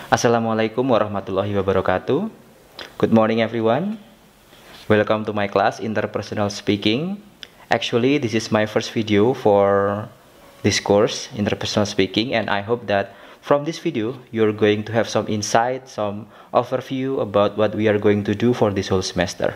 Assalamualaikum warahmatullahi wabarakatuh. Good morning everyone. Welcome to my class Interpersonal Speaking. Actually, this is my first video for this course Interpersonal Speaking, and I hope that from this video you're going to have some insight, some overview about what we are going to do for this whole semester.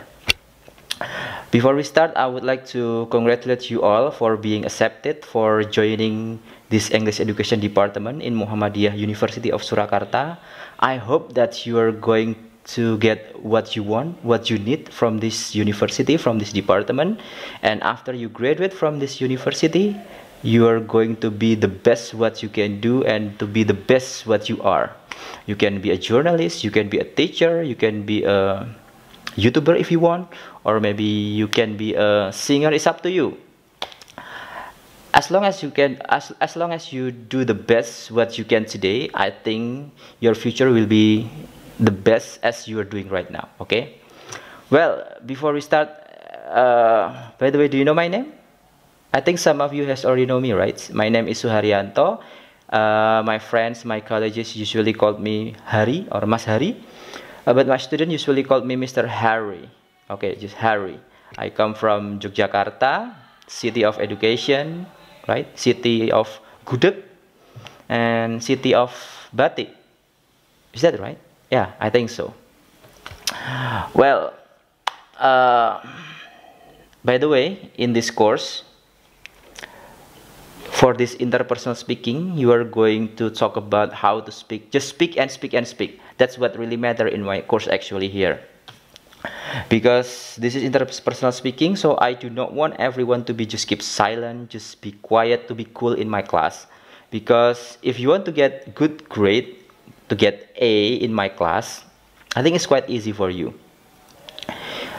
Before we start, I would like to congratulate you all for being accepted for joining this English Education Department in Muhammadiyah University of Surakarta. I hope that you are going to get what you want, what you need from this university, from this department. And after you graduate from this university, you are going to be the best what you can do and to be the best what you are. You can be a journalist, you can be a teacher, you can be a YouTuber if you want, or maybe you can be a singer. It's up to you. As long as you can, as long as you do the best what you can today, I think your future will be the best as you are doing right now. Okay. Well, before we start, by the way, do you know my name? I think some of you has already know me, right? My name is Suharyanto. My friends, my colleagues usually called me Hari or Mas Hari. But my student usually called me Mr. Harry. Okay, just Harry. I come from Yogyakarta, city of education, right? City of Gudeg and city of Batik. Is that right? Yeah, I think so. Well, by the way, in this course, for this interpersonal speaking, you are going to talk about how to speak. Just speak and speak and speak. That's what really matter in my course actually here. Because this is interpersonal speaking, so I do not want everyone to be just keep silent, just be quiet, to be cool in my class. Because if you want to get good grade, to get A in my class, I think it's quite easy for you.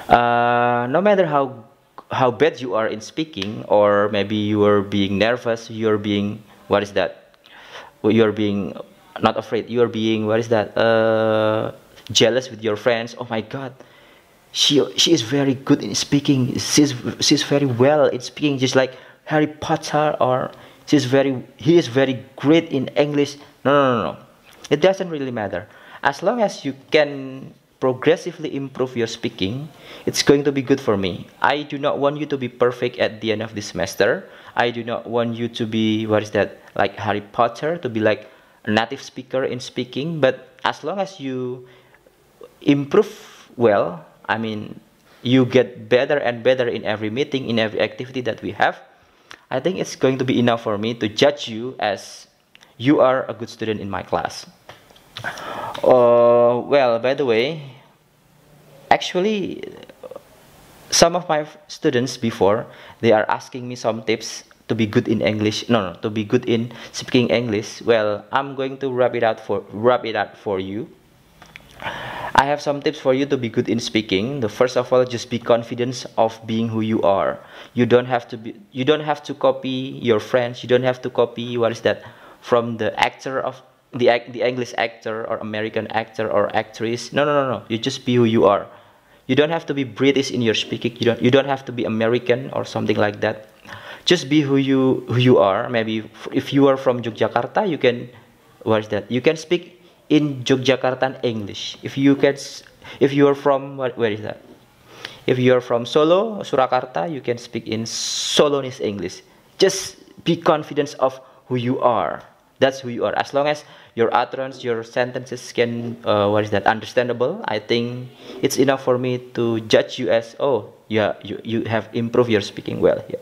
No matter how bad you are in speaking, or maybe you are being nervous, you are being, what is that? You are being not afraid, you are being, what is that? Jealous with your friends. Oh my God, she is very good in speaking. She's very well in speaking, just like Harry Potter, or he is very great in English. No. It doesn't really matter. As long as you can progressively improve your speaking, it's going to be good for me. I do not want you to be perfect at the end of the semester. I do not want you to be, what is that, like Harry Potter, to be like a native speaker in speaking. But as long as you improve well, I mean, you get better and better in every meeting, in every activity that we have, I think it's going to be enough for me to judge you as you are a good student in my class. Well, by the way, actually, some of my students before, they are asking me some tips to be good in English. No, to be good in speaking English. Well, I'm going to wrap it out for you. I have some tips for you to be good in speaking. The first of all, just be confident of being who you are. You don't have to copy your friends. You don't have to copy, what is that, from the actor of the English actor or American actor or actress. No. You just be who you are. You don't have to be British in your speaking. You don't have to be American or something like that. Just be who you are. Maybe if you are from Yogyakarta, you can, what is that? You can speak in Yogyakartan English. If you are from, where is that? If you are from Solo, Surakarta, you can speak in Solonese English. Just be confident of who you are. That's who you are. As long as your utterance, your sentences can, what is that, understandable, I think it's enough for me to judge you as, oh, yeah, you have improved your speaking well. Yeah.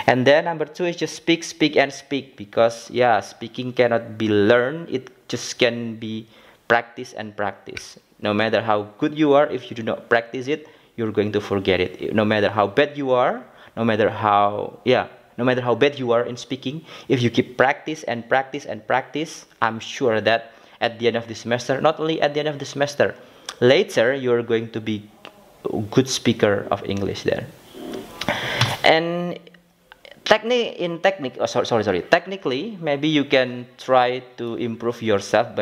And then number two is just speak and speak. Because, yeah, speaking cannot be learned. It just can be practice and practice. No matter how good you are, if you do not practice it, you're going to forget it. No matter how bad you are, no matter how bad you are in speaking, if you keep practice and practice and practice, I'm sure that at the end of the semester, not only at the end of the semester, later you're going to be a good speaker of English there. And technically, maybe you can try to improve yourself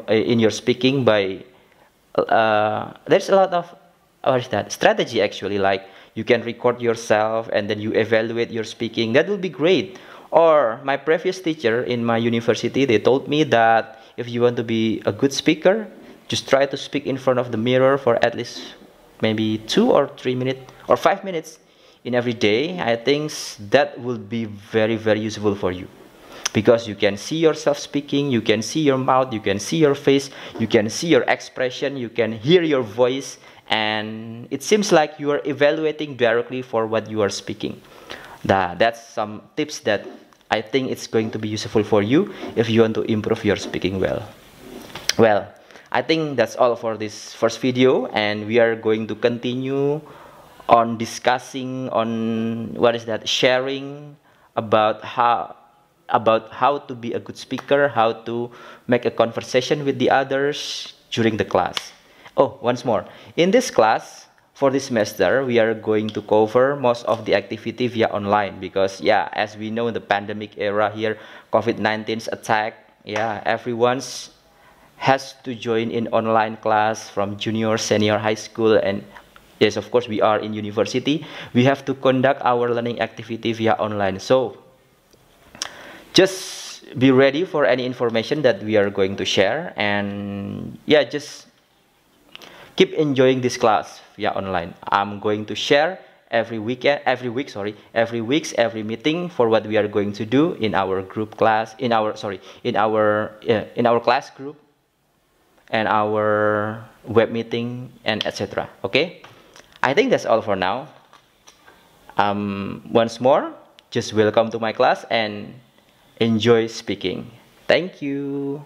in your speaking by there's a lot of, what is that, strategy actually, like you can record yourself and then you evaluate your speaking. That will be great. Or my previous teacher in my university, they told me that if you want to be a good speaker, just try to speak in front of the mirror for at least maybe 2 or 3 minutes or 5 minutes in every day. I think that will be very, very useful for you, because you can see yourself speaking, you can see your mouth, you can see your face, you can see your expression, you can hear your voice, and it seems like you are evaluating directly for what you are speaking. That's some tips that I think it's going to be useful for you if you want to improve your speaking well. Well, I think that's all for this first video, and we are going to continue on discussing on sharing about how to be a good speaker, how to make a conversation with the others during the class. Oh, once more, in this class for this semester, we are going to cover most of the activity via online, because yeah, as we know, in the pandemic era here, COVID-19's attack, yeah, everyone's has to join in online class from junior, senior, high school, and yes, of course, we are in university. We have to conduct our learning activity via online. So just be ready for any information that we are going to share, and yeah, just keep enjoying this class via online. I'm going to share every week, every meeting for what we are going to do in our group class, in our class group, and our web meeting, and etc. Okay, I think that's all for now. Once more, just welcome to my class and enjoy speaking. Thank you.